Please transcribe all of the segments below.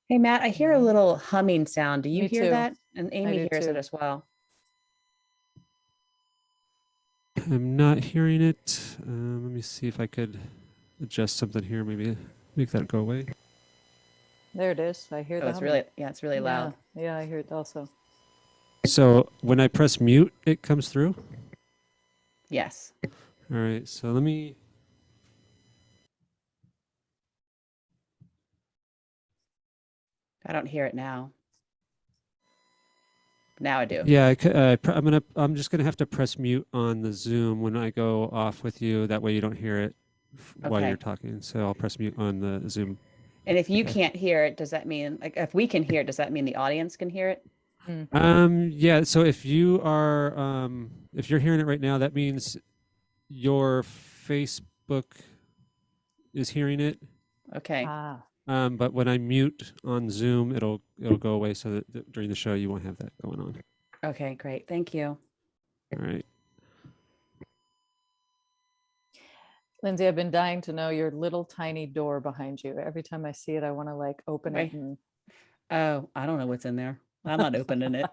Hey, Matt, I hear a little humming sound. Do you Me hear too. that? And I Amy do hears it too. as well. I'm not hearing it. Let me see if I could adjust something here. Maybe make that go away. There it is. I hear Oh, the it's humming. really, yeah, it's really Yeah, loud. yeah, I hear it also. So when I press mute, it comes through. Yes. All right. So let me. I don't hear it now. Now I do. Yeah, I'm just gonna have to press mute on the Zoom when I go off with you. That way you don't hear it while you're Okay. talking. So I'll press mute on the Zoom. And if you Okay. can't hear it, does that mean, like, if we can hear it, does that mean the audience can hear it? Mm. Yeah. So if you're hearing it right now, that means your Facebook is hearing it. Okay. Ah, But when I mute on Zoom, it'll go away so that during the show you won't have that going on. Okay, great. Thank you. All right. Lynsie, I've been dying to know your little tiny door behind you. Every time I see it, I want to like open it Wait. and Oh, I don't know what's in there. I'm not opening it.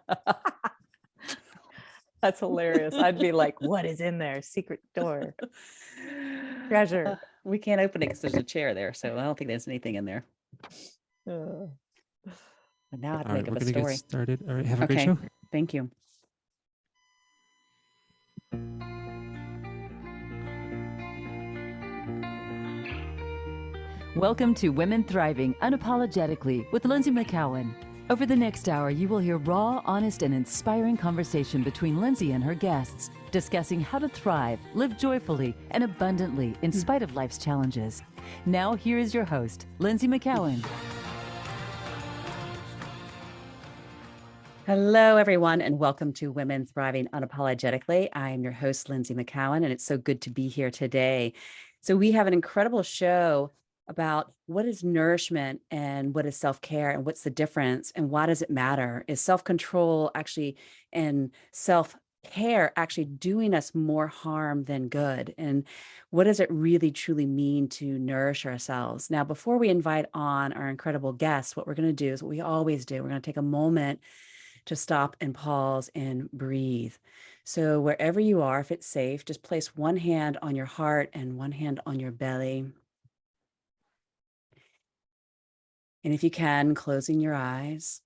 that's hilarious. I'd be like, what is in there? Secret door. Treasure. We can't open it because there's a chair there. So I don't think there's anything in there. Uh, But now I have to All right. make up We're a gonna get story. started. All right. Have a great Okay. show. Thank you. Welcome to Women Thriving Unapologetically with Lynsie McKeown. Over the next hour, you will hear raw, honest, and inspiring conversation between Lynsie and her guests, discussing how to thrive, live joyfully, and abundantly in spite of life's challenges. Now, here is your host, Lynsie McKeown. Hello, everyone, and welcome to Women Thriving Unapologetically. I am your host, Lynsie McKeown, and it's so good to be here today. So we have an incredible show about what is nourishment and what is self-care and what's the difference and why does it matter? Is self-control actually and self-care actually doing us more harm than good? And what does it really truly mean to nourish ourselves? Now, before we invite on our incredible guests, what we're going to do is what we always do. We're going to take a moment to stop and pause and breathe. So wherever you are, if it's safe, just place one hand on your heart and one hand on your belly. And if you can, closing your eyes.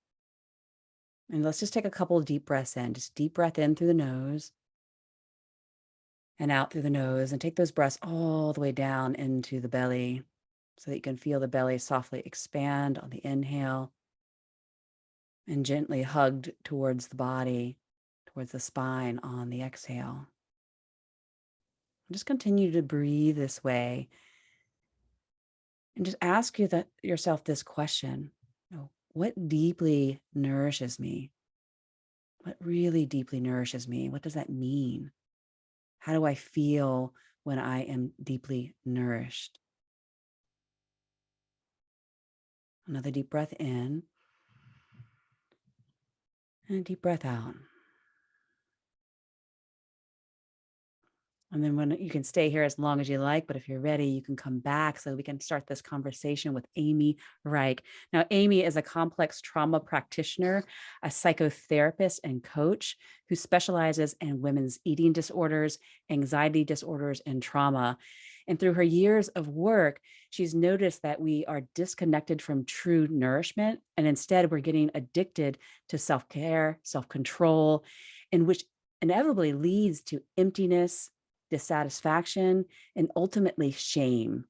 And let's just take a couple of deep breaths in. Just deep breath in through the nose and out through the nose. And take those breaths all the way down into the belly so that you can feel the belly softly expand on the inhale and gently hugged towards the body, towards the spine on the exhale. Just continue to breathe this way and just ask yourself this question. What deeply nourishes me? What really deeply nourishes me? What does that mean? How do I feel when I am deeply nourished? Another deep breath in and a deep breath out. And then when you can stay here as long as you like, but if you're ready, you can come back so we can start this conversation with Amy Ryk. Now, Amy is a complex trauma practitioner, a psychotherapist and coach who specializes in women's eating disorders, anxiety disorders, and trauma. And through her years of work, she's noticed that we are disconnected from true nourishment. And instead, we're getting addicted to self-care, self-control, and which inevitably leads to emptiness, dissatisfaction, and ultimately shame.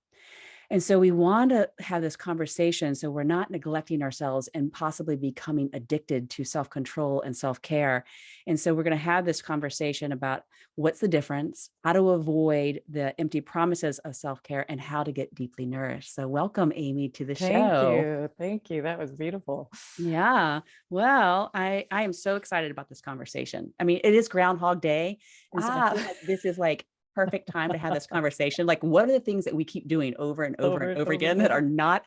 And so we want to have this conversation so we're not neglecting ourselves and possibly becoming addicted to self-control and self-care. And so we're going to have this conversation about what's the difference, how to avoid the empty promises of self-care, and how to get deeply nourished. So welcome, Amy, to the thank show. you. Thank you. That was beautiful. Yeah. Well, I am so excited about this conversation. I mean, it is Groundhog Day. And so I feel like this is like perfect time to have this conversation. Like, what are the things that we keep doing over and over and over again that are not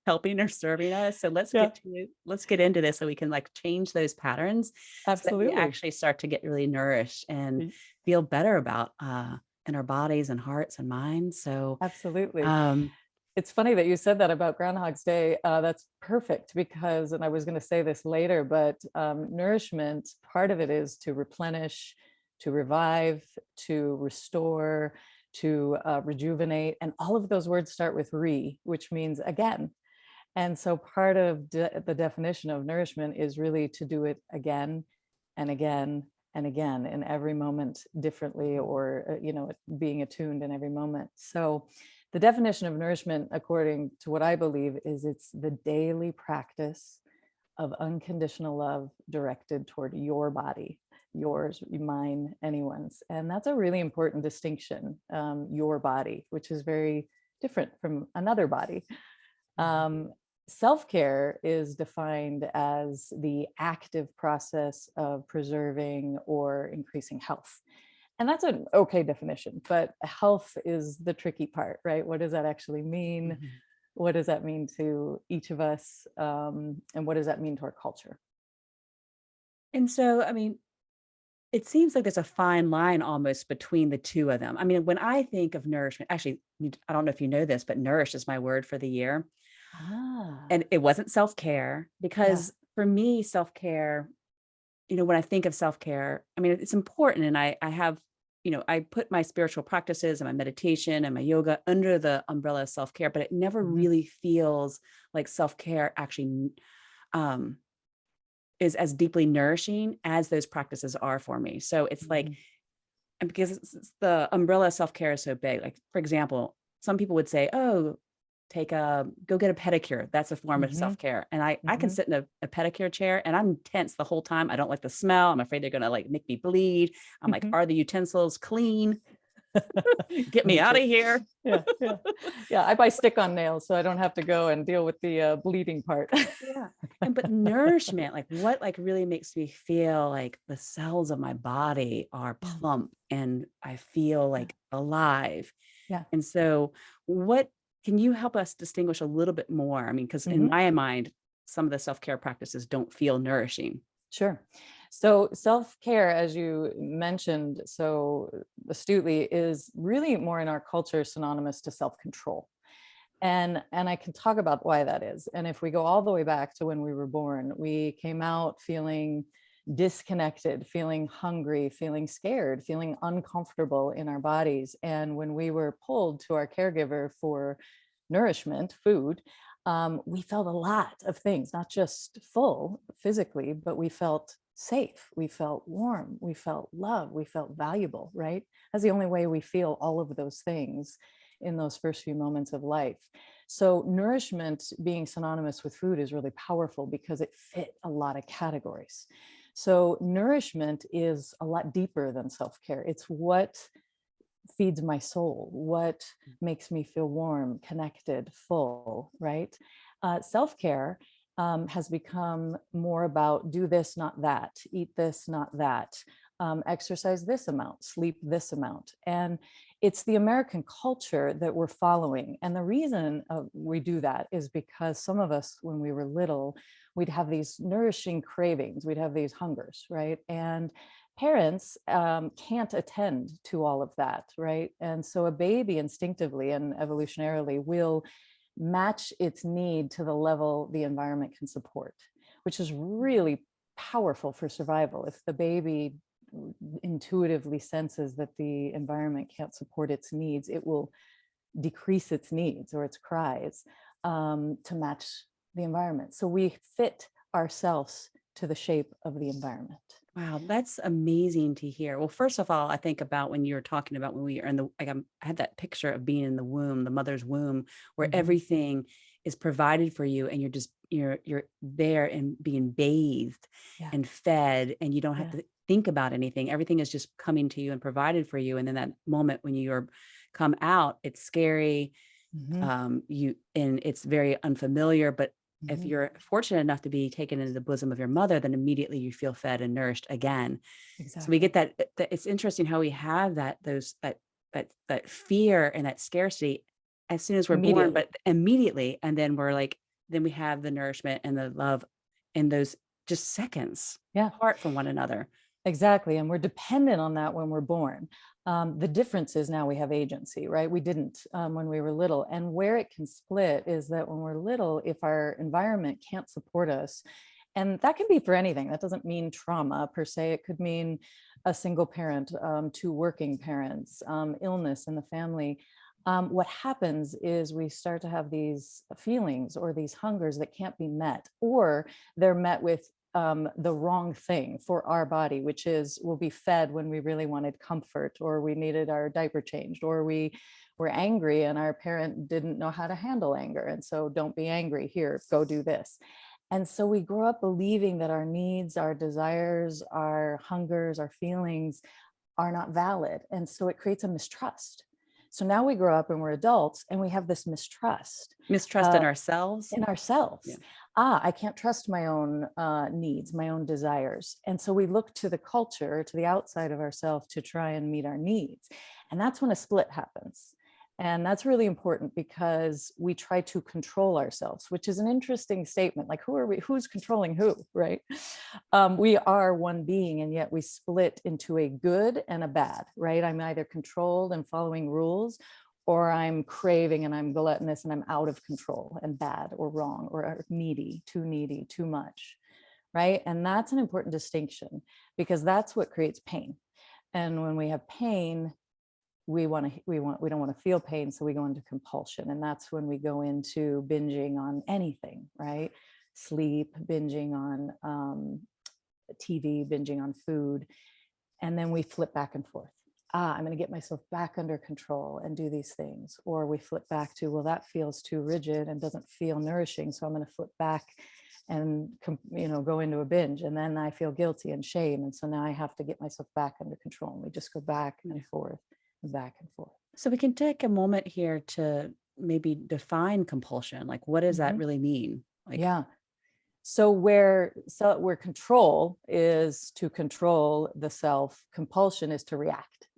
helping or serving us? So let's get into this so we can like change those patterns. Absolutely. So that we actually start to get really nourished and feel better about in our bodies and hearts and minds. So absolutely. It's funny that you said that about Groundhog's Day. That's perfect because, and I was going to say this later, but nourishment, part of it is to replenish, to revive, to restore, to rejuvenate. And all of those words start with which means again. And so part of the definition of nourishment is really to do it again and again and again in every moment differently, or, being attuned in every moment. So the definition of nourishment, according to what I believe, is it's the daily practice of unconditional love directed toward your body, yours, mine, anyone's. And that's a really important distinction, your body, which is very different from another body. Self-care is defined as the active process of preserving or increasing health. And that's an okay definition, but health is the tricky part, right? What does that actually mean? Mhm. What does that mean to each of us? And what does that mean to our culture? And so, I mean, it seems like there's a fine line almost between the two of them. I mean, when I think of nourishment, actually, I don't know if you know this, but nourish is my word for the year. Ah, And it wasn't self-care, because for me, self-care, when I think of self-care, I mean, it's important. And I have, I put my spiritual practices and my meditation and my yoga under the umbrella of self-care, but it never really feels like self-care actually is as deeply nourishing as those practices are for me. So it's like, and because the umbrella of self-care is so big, like, for example, some people would say, oh, go get a pedicure. That's a form of self-care. And I can sit in a pedicure chair and I'm tense the whole time. I don't like the smell. I'm afraid they're going to like make me bleed. I'm like, are the utensils clean? Get me out of here. Yeah. I buy stick-on nails so I don't have to go and deal with the bleeding part. Yeah. But nourishment, like what like really makes me feel like the cells of my body are plump and I feel like alive. Yeah. And so what can you help us distinguish a little bit more? I mean, because in my mind, some of the self-care practices don't feel nourishing. Sure. So self-care, as you mentioned so astutely, is really more in our culture synonymous to self-control. And I can talk about why that is. And if we go all the way back to when we were born, we came out feeling disconnected, feeling hungry, feeling scared, feeling uncomfortable in our bodies. And when we were pulled to our caregiver for nourishment, food, we felt a lot of things, not just full physically, but we felt safe, we felt warm, we felt love, we felt valuable, right? That's the only way we feel all of those things in those first few moments of life. So nourishment being synonymous with food is really powerful because it fit a lot of categories. So nourishment is a lot deeper than self-care. It's what feeds my soul, what makes me feel warm, connected, full, right? Self-care has become more about do this, not that, eat this, not that, exercise this amount, sleep this amount. And it's the American culture that we're following. And the reason we do that is because some of us, when we were little, we'd have these nourishing cravings, we'd have these hungers, right? And parents can't attend to all of that, right? And so a baby instinctively and evolutionarily will match its need to the level the environment can support, which is really powerful for survival. If the baby intuitively senses that the environment can't support its needs, it will decrease its needs or its cries to match the environment. So we fit ourselves to the shape of the environment. Wow, that's amazing to hear. Well, first of all, I think about when you were talking about when we are in the, like I had that picture of being in the womb, the mother's womb, where everything is provided for you and you're there and being bathed and fed, and you don't have to think about anything. Everything is just coming to you and provided for you. And then that moment when you come out, it's scary. And it's very unfamiliar, but if you're fortunate enough to be taken into the bosom of your mother, then immediately you feel fed and nourished again. Exactly. So we get that it's interesting how we have that fear and that scarcity as soon as we're born, but immediately. And then then we have the nourishment and the love in those just seconds apart from one another. Exactly. And we're dependent on that when we're born. The difference is now we have agency, right? We didn't when we were little. And where it can split is that when we're little, if our environment can't support us, and that can be for anything, that doesn't mean trauma per se. It could mean a single parent, two working parents, illness in the family. What happens is we start to have these feelings or these hungers that can't be met, or they're met with the wrong thing for our body, which is we'll be fed when we really wanted comfort, or we needed our diaper changed, or we were angry and our parent didn't know how to handle anger. And so don't be angry, here, go do this. And so we grow up believing that our needs, our desires, our hungers, our feelings are not valid. And so it creates a mistrust. So now we grow up and we're adults and we have this mistrust Mistrust ourselves. in ourselves. Yeah. I can't trust my own needs, my own desires. And so we look to the culture, to the outside of ourselves to try and meet our needs. And that's when a split happens. And that's really important because we try to control ourselves, which is an interesting statement. Like, who are we? Who's controlling who, right? We are one being, and yet we split into a good and a bad, right? I'm either controlled and following rules, or I'm craving and I'm gluttonous and I'm out of control and bad or wrong or needy, too much, right? And that's an important distinction because that's what creates pain. And when we have pain, we don't want to feel pain, so we go into compulsion, and that's when we go into binging on anything, right? Sleep, binging on TV, binging on food, and then we flip back and forth. I'm going to get myself back under control and do these things. Or we flip back to, well, that feels too rigid and doesn't feel nourishing, so I'm going to flip back and go into a binge, and then I feel guilty and shame, and so now I have to get myself back under control, and we just go back and forth. Back and forth. So we can take a moment here to maybe define compulsion. Like, what does that really mean? Like, yeah. So where control is to control the self, compulsion is to react.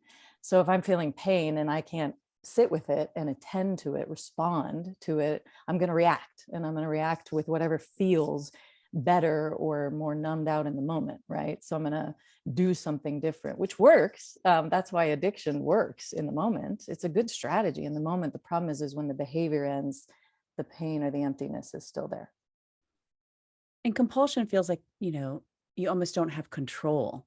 So if I'm feeling pain and I can't sit with it and attend to it, respond to it, I'm going to react, and I'm going to react with whatever feels better or more numbed out in the moment, right? So I'm going to do something different, which works. That's why addiction works in the moment. It's a good strategy in the moment. The problem is when the behavior ends, the pain or the emptiness is still there. and compulsion feels like, you almost don't have control.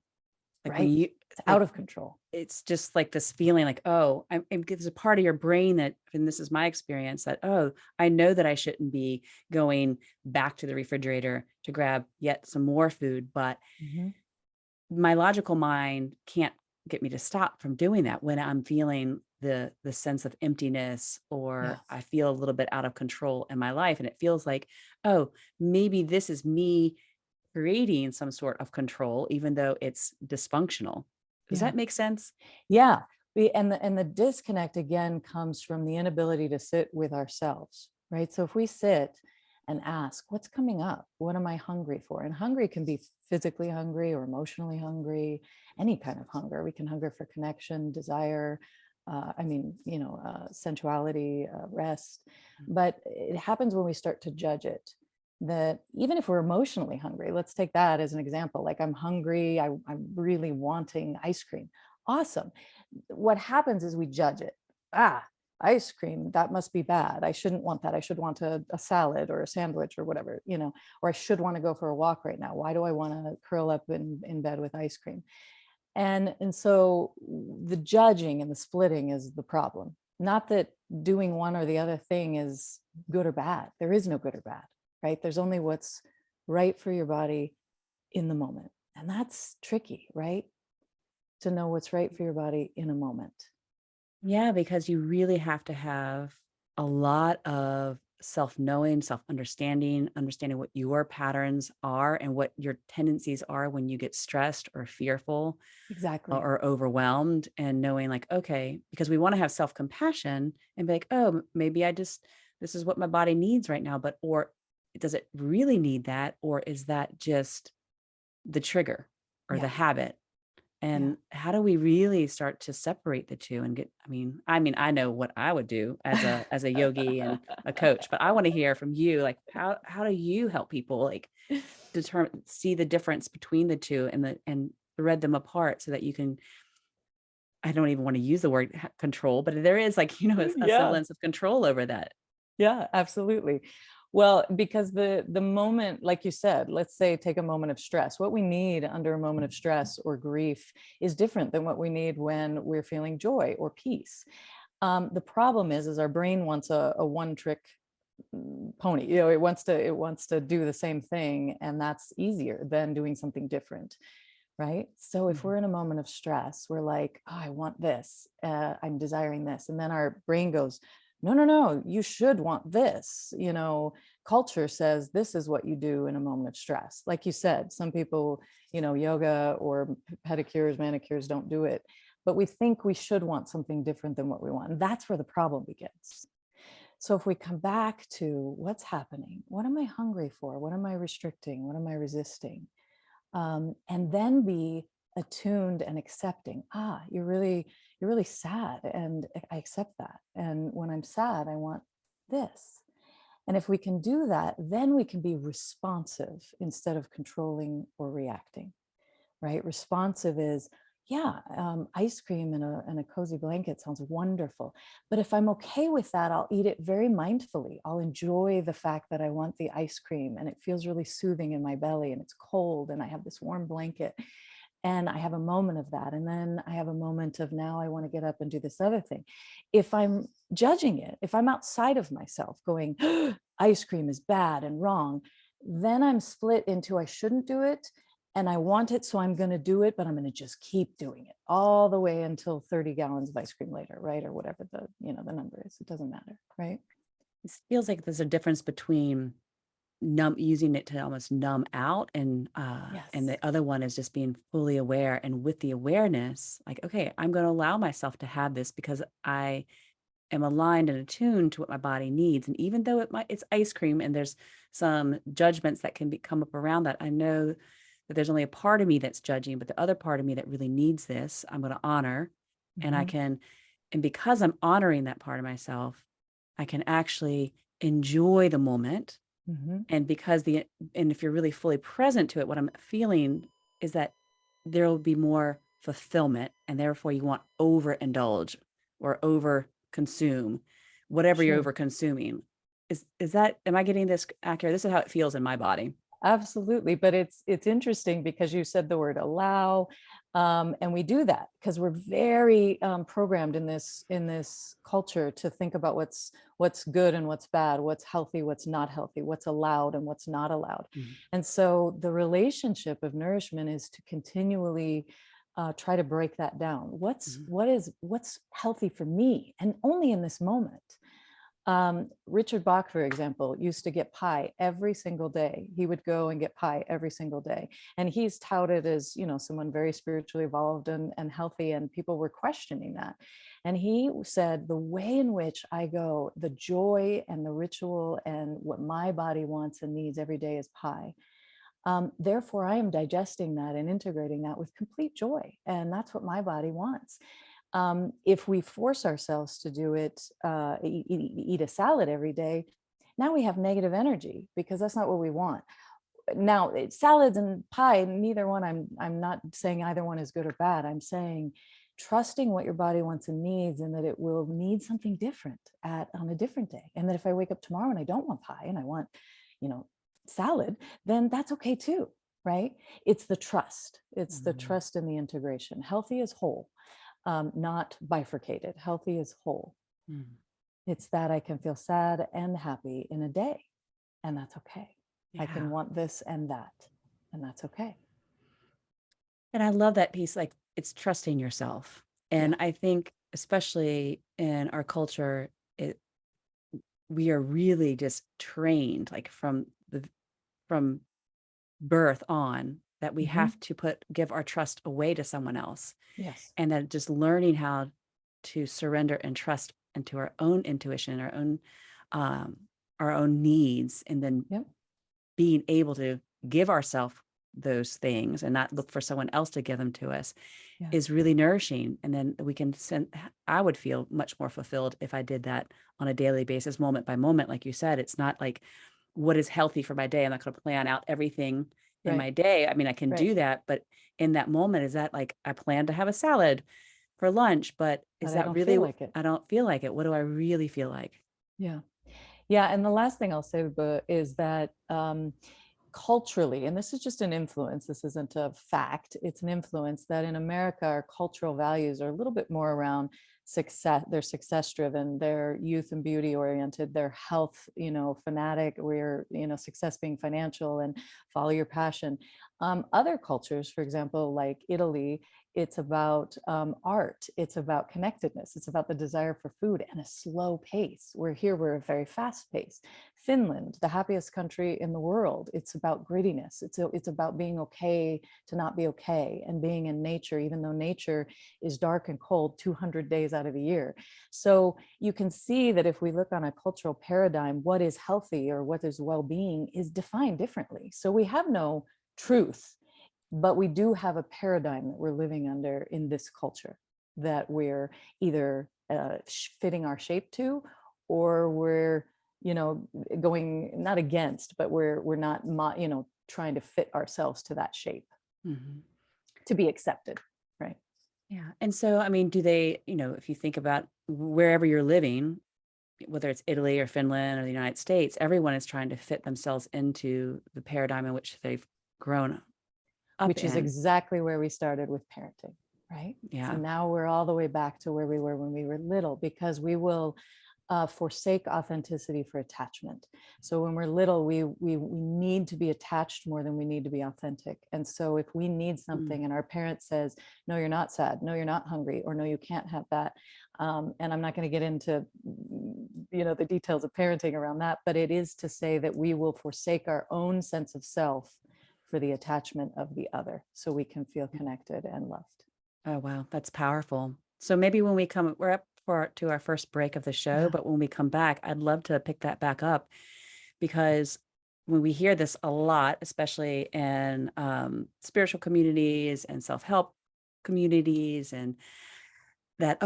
Like, right? It's out of control. It's just like this feeling like, oh, there's a part of your brain that, and this is my experience, that, oh, I know that I shouldn't be going back to the refrigerator to grab yet some more food, but my logical mind can't get me to stop from doing that when I'm feeling the sense of emptiness, or I feel a little bit out of control in my life. And it feels like, oh, maybe this is me creating some sort of control, even though it's dysfunctional. Does that make sense? Yeah. And the disconnect again comes from the inability to sit with ourselves, right? So if we sit and ask, what's coming up? What am I hungry for? And hungry can be physically hungry or emotionally hungry, any kind of hunger. We can hunger for connection, desire, sensuality, rest. But it happens when we start to judge it. That even if we're emotionally hungry, let's take that as an example. Like, I'm hungry, I'm really wanting ice cream. Awesome. What happens is we judge it. Ice cream, that must be bad. I shouldn't want that. I should want a salad or a sandwich or whatever, or I should want to go for a walk right now. Why do I want to curl up in bed with ice cream? And so the judging and the splitting is the problem. Not that doing one or the other thing is good or bad. There is no good or bad, right? There's only what's right for your body in the moment. And that's tricky, right? To know what's right for your body in a moment. Yeah, because you really have to have a lot of self-knowing, self-understanding, understanding what your patterns are and what your tendencies are when you get stressed or fearful. Exactly. Or overwhelmed, and knowing like, okay, because we want to have self-compassion and be like, oh, maybe this is what my body needs right now, but, or does it really need that? Or is that just the trigger or the habit? And how do we really start to separate the two and get, I know what I would do as a yogi and a coach, but I want to hear from you, like, how do you help people like see the difference between the two and thread them apart so that you can, I don't even want to use the word control, but there is like, a Yeah. semblance of control over that. Yeah, absolutely. Well, because the moment, like you said, let's say take a moment of stress. What we need under a moment of stress or grief is different than what we need when we're feeling joy or peace. The problem is our brain wants a one trick pony. It wants to do the same thing, and that's easier than doing something different, right? So if Mhm. we're in a moment of stress, we're like, oh, I want this, I'm desiring this, and then our brain goes, no, no, no, you should want this. Culture says this is what you do in a moment of stress. Like you said, some people, yoga or pedicures, manicures don't do it, but we think we should want something different than what we want, and that's where the problem begins. So if we come back to what's happening, what am I hungry for, what am I restricting, what am I resisting, and then be attuned and accepting. You're really sad, and I accept that. And when I'm sad, I want this. And if we can do that, then we can be responsive instead of controlling or reacting. Right? Responsive is, yeah, ice cream and a cozy blanket sounds wonderful. But if I'm okay with that, I'll eat it very mindfully. I'll enjoy the fact that I want the ice cream and it feels really soothing in my belly and it's cold and I have this warm blanket and I have a moment of that. And then I have a moment of, now I want to get up and do this other thing. If I'm judging it, if I'm outside of myself going, ice cream is bad and wrong, then I'm split into, I shouldn't do it and I want it, so I'm going to do it, but I'm going to just keep doing it all the way until 30 gallons of ice cream later, right? Or whatever the number is. It doesn't matter, right? It feels like there's a difference between using it to almost numb out, and Yes. the other one is just being fully aware. And with the awareness, like, okay, I'm going to allow myself to have this because I am aligned and attuned to what my body needs. And even though it's ice cream and there's some judgments that can come up around that, I know that there's only a part of me that's judging, but the other part of me that really needs this, I'm going to honor. And Mhm. and because I'm honoring that part of myself, I can actually enjoy the moment. Mhm. And and if you're really fully present to it, what I'm feeling is that there will be more fulfillment, and therefore you won't overindulge or over consume whatever you're Sure. over consuming. Am I getting this accurate? This is how it feels in my body. Absolutely. But it's interesting because you said the word allow. And we do that because we're very programmed in this culture to think about what's good and what's bad, what's healthy, what's not healthy, what's allowed and what's not allowed. Mhm. And so the relationship of nourishment is to continually try to break that down. Mhm. What's healthy for me, and only in this moment. Richard Bach, for example, used to get pie every single day. He would go and get pie every single day. And he's touted as, someone very spiritually evolved and healthy, and people were questioning that. And he said, the way in which I go, the joy and the ritual and what my body wants and needs every day is pie. Therefore, I am digesting that and integrating that with complete joy. And that's what my body wants. If we force ourselves to do it, eat a salad every day, now we have negative energy because that's not what we want. Now, salads and pie, neither one, I'm not saying either one is good or bad. I'm saying trusting what your body wants and needs, and that it will need something different on a different day. And that if I wake up tomorrow and I don't want pie and I want, you know, salad, then that's okay too, right? It's the trust. It's the Mhm. trust in the integration. Healthy is whole, not bifurcated. Healthy is whole. Mhm. It's that I can feel sad and happy in a day, and that's okay. I Yeah. can want this and that, and that's okay. And I love that piece. Like, it's trusting yourself. Yeah. And I think, especially in our culture, we are really just trained, like from birth on, that we Hmm. have to give our trust away to someone else. Yes. And then just learning how to surrender and trust into our own intuition, um, our own needs, and then Yep. being able to give ourselves those things and not look for someone else to give them to us Yes. is really nourishing. And then I would feel much more fulfilled if I did that on a daily basis, moment by moment. Like you said, it's not like, what is healthy for my day? I'm not going to plan out everything in my day. I mean, I can Right. do that, but in that moment, is that like, I plan to have a salad for lunch, but is But I that don't really, feel like it. I don't feel like it. What do I really feel like? Yeah. Yeah. And the last thing I'll say is that culturally, and this is just an influence, this isn't a fact, it's an influence, that in America, our cultural values are a little bit more around success. They're success driven, they're youth and beauty oriented, they're health, fanatic. We're, success being financial and follow your passion. Other cultures, for example, like Italy, it's about art, it's about connectedness, it's about the desire for food and a slow pace. We're a very fast pace. Finland, the happiest country in the world, it's about grittiness. It's about being okay to not be okay, and being in nature, even though nature is dark and cold 200 days out of the year. So you can see that if we look on a cultural paradigm, what is healthy or what is well-being is defined differently. So we have no truth, but we do have a paradigm that we're living under in this culture, that we're either fitting our shape to, or we're going not against, but we're not trying to fit ourselves to that shape to be accepted, right? Yeah. And so, I mean, do they, if you think about wherever you're living, whether it's Italy or Finland or the United States, everyone is trying to fit themselves into the paradigm in which they've grown up Which is in. exactly where we started with parenting, right? Yeah. So now we're all the way back to where we were when we were little, because we will forsake authenticity for attachment. So when we're little, we need to be attached more than we need to be authentic. And so if we need something and our parent says, no, you're not sad, no, you're not hungry, or no, you can't have that. And I'm not going to get into, the details of parenting around that, but it is to say that we will forsake our own sense of self for the attachment of the other, so we can feel connected and loved. Oh, wow. That's powerful. So maybe when we come, we're up to our first break of the show, Yeah. but when we come back, I'd love to pick that back up, because when we hear this a lot, especially in spiritual communities and self-help communities, and that,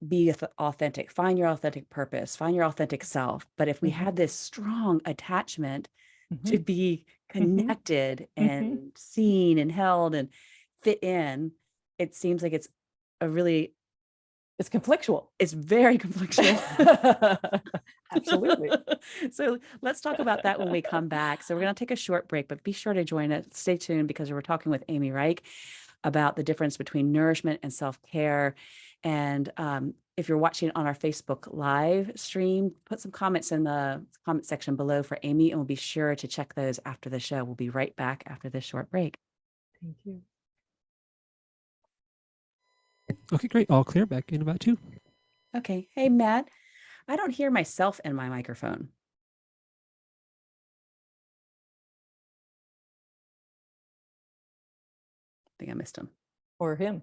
be authentic, find your authentic purpose, find your authentic self. But if we had this strong attachment to be connected and seen and held and fit in, it seems like it's conflictual. it's very conflictual. Absolutely. So let's talk about that when we come back. So we're going to take a short break, but be sure to join us. Stay tuned, because we're talking with Amy Ryk about the difference between nourishment and self-care. And if you're watching on our Facebook live stream, put some comments in the comment section below for Amy, and we'll be sure to check those after the show. We'll be right back after this short break. Thank you. Okay, great. All clear. Back in about 2. Okay. Hey, Matt, I don't hear myself in my microphone. I think I missed him. Or him.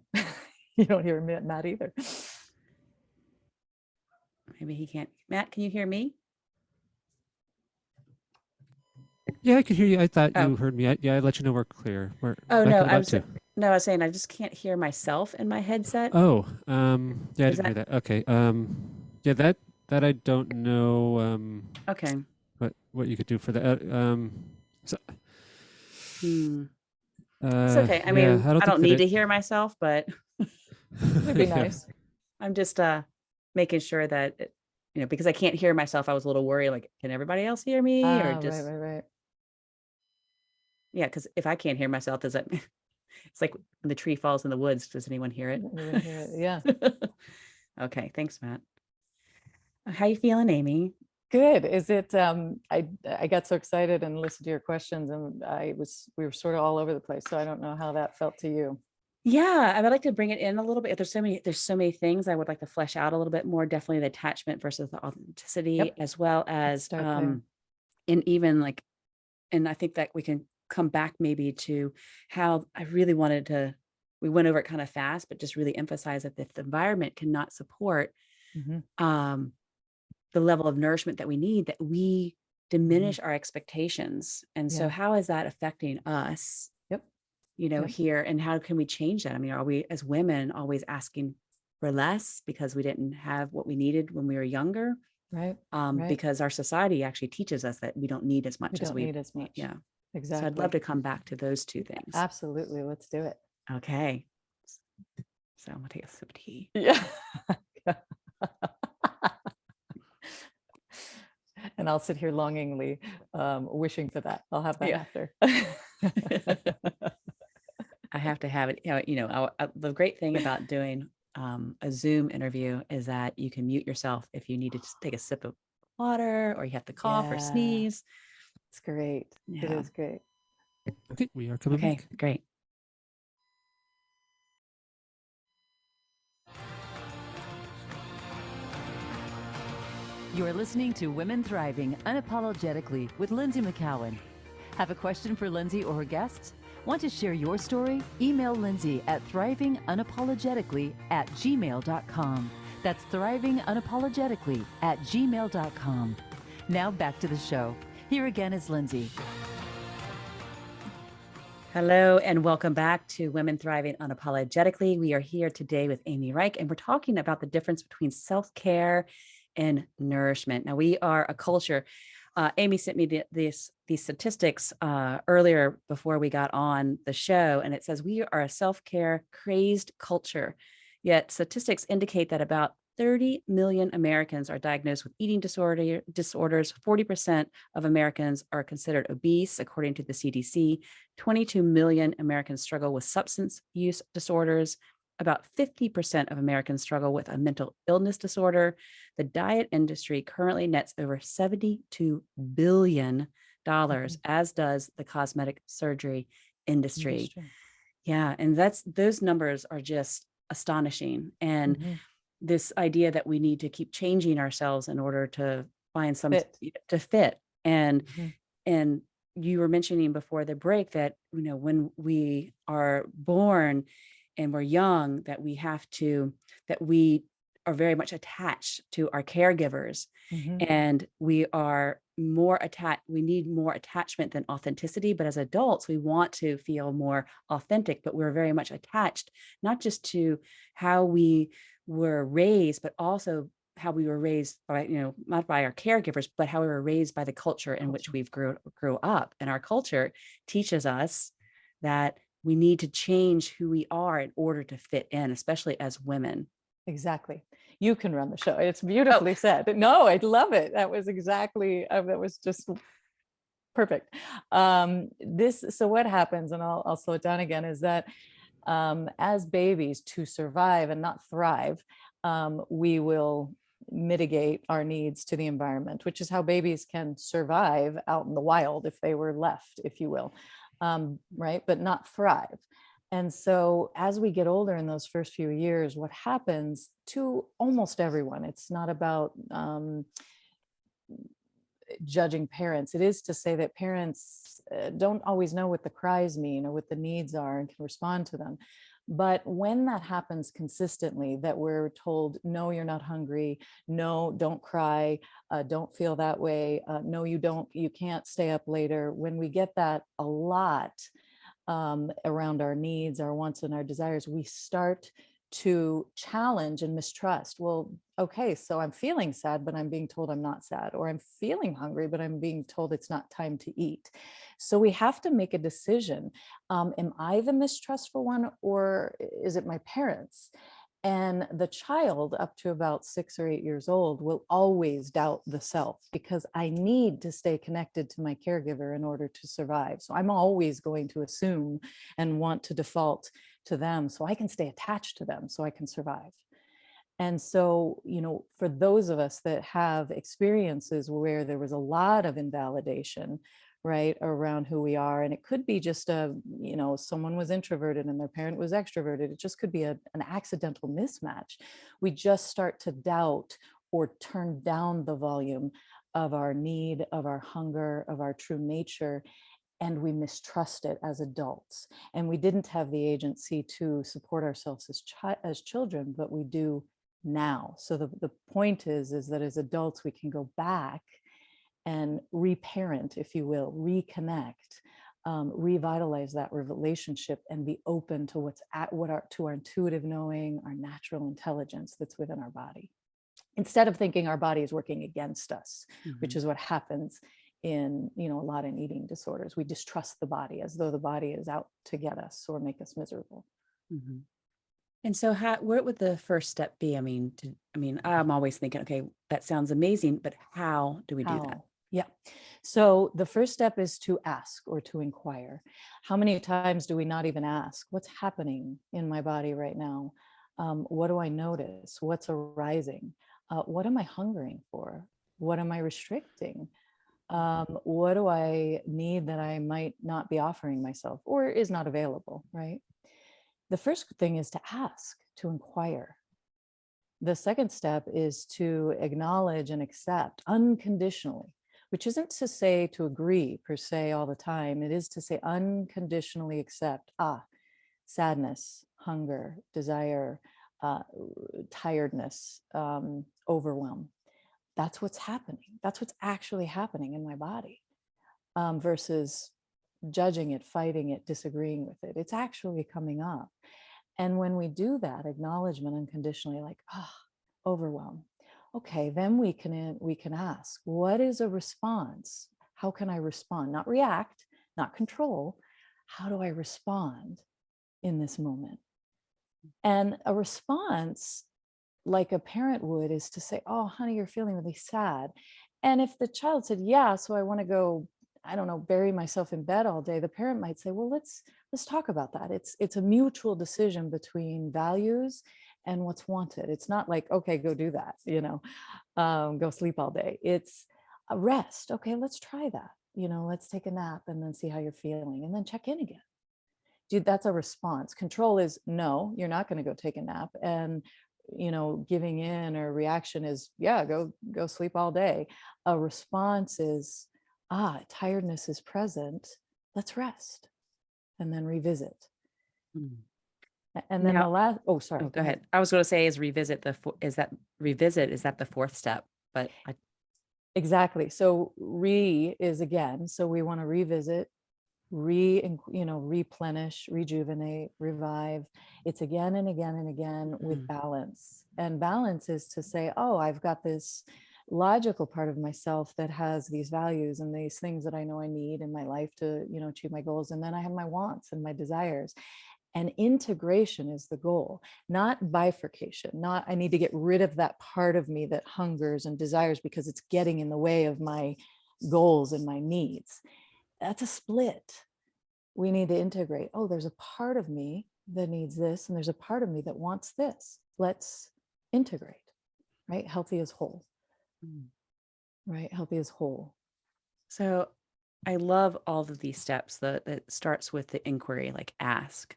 You don't hear Matt either. Maybe he can't. Matt, can you hear me? Yeah, I could hear you. I thought you heard me. I let you know we're clear. We're Oh, back no, in about 2. I was saying I just can't hear myself in my headset. Oh, yeah, I didn't hear that. Okay. Yeah, that I don't know. Okay. What you could do for that. So, It's okay. I mean, I don't need to hear myself, but It'd be nice. I'm just making sure that, because I can't hear myself, I was a little worried, like, can everybody else hear me? Or just, right. yeah, because if I can't hear myself, does that, it's like when the tree falls in the woods, does anyone hear it? Anyone hear it? Yeah. Okay, thanks, Matt. How you feeling, Amy? Good. Is it, I got so excited and listened to your questions, and we were sort of all over the place. So I don't know how that felt to you. Yeah, I would like to bring it in a little bit. There's so many things I would like to flesh out a little bit more. Definitely the attachment versus the authenticity, Yep. as well as, start there. and even like, and I think that we can come back maybe to how I really wanted to, we went over it kind of fast, but just really emphasize that if the environment cannot support, the level of nourishment that we need, that we diminish our expectations. And so Yeah. how is that affecting us? Yep. Here, and how can we change that? I mean, are we as women always asking for less because we didn't have what we needed when we were younger? Right. because our society actually teaches us that we don't need as much We as don't we need as much. yeah. Exactly. So I'd love to come back to those two things. Absolutely. Let's do it. Okay. So I'm gonna take a sip of tea. Yeah. And I'll sit here longingly wishing for that. I'll have that Yeah. after. I have to have it. The great thing about doing a Zoom interview is that you can mute yourself if you need to just take a sip of water or you have to cough or Yeah. sneeze. It's great. It Yeah. is great. Okay, we are coming Okay, back. great. You're listening to Women Thriving Unapologetically with Lynsie McKeown. Have a question for Lynsie or her guests? Want to share your story? Email Lynsie at thrivingunapologetically@gmail.com. That's thrivingunapologetically@gmail.com. Now back to the show. Here again is Lynsie. Hello and welcome back to Women Thriving Unapologetically. We are here today with Amy Ryk, and we're talking about the difference between self-care and nourishment. Now, we are a culture. Amy sent me these statistics earlier before we got on the show, and it says we are a self-care crazed culture. Yet statistics indicate that about 30 million Americans are diagnosed with eating disorders. 40% of Americans are considered obese, according to the CDC. 22 million Americans struggle with substance use disorders. About 50% of Americans struggle with a mental illness disorder. The diet industry currently nets over $72 billion, as does the cosmetic surgery industry. Yeah, and those numbers are just astonishing. And this idea that we need to keep changing ourselves in order to find some to fit. And you were mentioning before the break that, when we are born and we're young, that we are very much attached to our caregivers, and we are more attached. We need more attachment than authenticity. But as adults, we want to feel more authentic, but we're very much attached, not just to how we were raised, but also how we were raised by, not by our caregivers, but how we were raised by the culture in which we've grew up. And our culture teaches us that we need to change who we are in order to fit in, especially as women. Exactly. You can run the show. It's beautifully said. No, I love it. That was exactly, that was just perfect. So what happens, and I'll slow it down again, is that as babies, to survive and not thrive, we will mitigate our needs to the environment, which is how babies can survive out in the wild if they were left, if you will, right? But not thrive. And so as we get older in those first few years, what happens to almost everyone, it's not about judging parents. It is to say that parents don't always know what the cries mean or what the needs are and can respond to them. But when that happens consistently, that we're told, no, you're not hungry, no, don't cry, don't feel that way, no, you can't stay up later. When we get that a lot around our needs, our wants, and our desires, we start to challenge and mistrust. Well, okay, so I'm feeling sad, but I'm being told I'm not sad, or I'm feeling hungry, but I'm being told it's not time to eat. So we have to make a decision. Am I the mistrustful one, or is it my parents? And the child up to about 6 or 8 years old will always doubt the self, because I need to stay connected to my caregiver in order to survive. So I'm always going to assume and want to default to them so I can stay attached to them so I can survive. And so, for those of us that have experiences where there was a lot of invalidation, right, around who we are, and it could be just someone was introverted and their parent was extroverted. It just could be an accidental mismatch. We just start to doubt or turn down the volume of our need, of our hunger, of our true nature, and we mistrust it as adults. And we didn't have the agency to support ourselves as children, but we do now. So the point is that as adults, we can go back and reparent, if you will, reconnect, revitalize that relationship, and be open to to our intuitive knowing, our natural intelligence that's within our body. instead of thinking our body is working against us, which Mhm. is what happens in, a lot in eating disorders. We distrust the body as though the body is out to get us or make us miserable. Mhm. And so what would the first step be? I'm always thinking, okay, that sounds amazing, but how do we do that? How? Yeah. So the first step is to ask or to inquire. How many times do we not even ask? What's happening in my body right now? What do I notice? What's arising? What am I hungering for? What am I restricting? What do I need that I might not be offering myself or is not available, right? The first thing is to ask, to inquire. The second step is to acknowledge and accept unconditionally, which isn't to say to agree per se all the time. It is to say unconditionally accept, sadness, hunger, desire, uh, tiredness, overwhelm. That's what's happening. That's what's actually happening in my body, versus judging it, fighting it, disagreeing with it. It's actually coming up. And when we do that acknowledgement unconditionally, like, overwhelm. Okay, then we can ask, what is a response? How can I respond? Not react, not control. How do I respond in this moment? And a response, like a parent would, is to say, oh, honey, you're feeling really sad. And if the child said, yeah, so I want to go, I don't know, bury myself in bed all day, the parent might say, well, let's talk about that. It's a mutual decision between values and what's wanted. It's not like, okay, go do that, go sleep all day. It's a rest. Okay, let's try that. Let's take a nap and then see how you're feeling and then check in again. Dude, that's a response. Control is no, you're not going to go take a nap. And giving in or reaction is, yeah, go sleep all day. A response is, tiredness is present. Let's rest and then revisit. Mm. And then Now, the last, sorry. go ahead. I was going to say is is that the fourth step? But Exactly. So is again, so we want to revisit, replenish, rejuvenate, revive. It's again and again and again with balance. And balance is to say, oh, I've got this logical part of myself that has these values and these things that I know I need in my life to, achieve my goals. And then I have my wants and my desires. And integration is the goal, not bifurcation, not I need to get rid of that part of me that hungers and desires because it's getting in the way of my goals and my needs. That's a split. We need to integrate. Oh, there's a part of me that needs this, and there's a part of me that wants this. Let's integrate, right? Healthy as whole, right? Healthy as whole. So I love all of these steps that starts with the inquiry, like ask.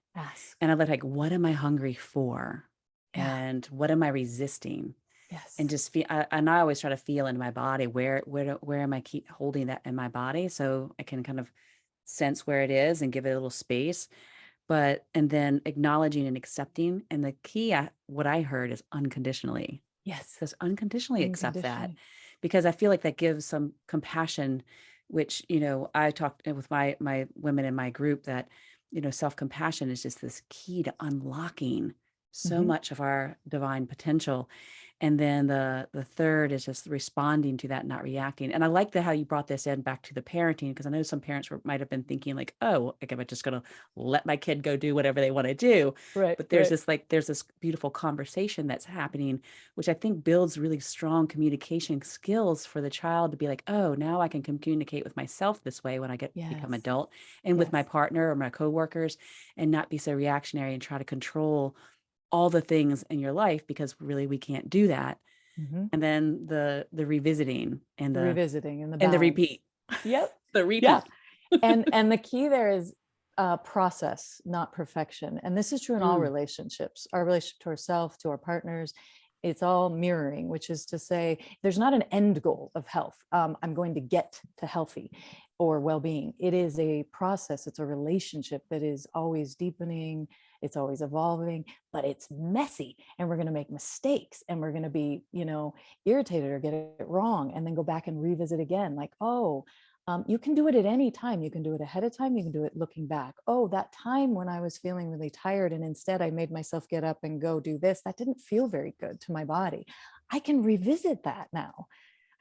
And I like, what am I hungry for? Yeah. And what am I resisting? Yes. And just feel, and I always try to feel in my body, where am I keep holding that in my body? So I can kind of sense where it is and give it a little space, and then acknowledging and accepting. And the key, what I heard is unconditionally. Yes. Just unconditionally accept that, because I feel like that gives some compassion, which, I talked with my women in my group that, self-compassion is just this key to unlocking so much of our divine potential. And then the third is just responding to that, not reacting. And I like how you brought this in back to the parenting, because I know some parents might have been thinking like, oh, like, I'm just going to let my kid go do whatever they want to do. Right. But there's this beautiful conversation that's happening, which I think builds really strong communication skills for the child to be like, oh, now I can communicate with myself this way when I become adult, and with my partner or my coworkers, and not be so reactionary and try to control all the things in your life, because really we can't do that. And then the revisiting and the repeat. Yep. The repeat. Yeah. And the key there is process, not perfection. And this is true in all relationships, our relationship to ourselves, to our partners. It's all mirroring, which is to say, there's not an end goal of health. I'm going to get to healthy or well-being. It is a process. It's a relationship that is always deepening. It's always evolving, but it's messy, and we're going to make mistakes, and we're going to be, irritated or get it wrong, and then go back and revisit again. Like, you can do it at any time. You can do it ahead of time. You can do it looking back. Oh, that time when I was feeling really tired and instead I made myself get up and go do this, that didn't feel very good to my body. I can revisit that now.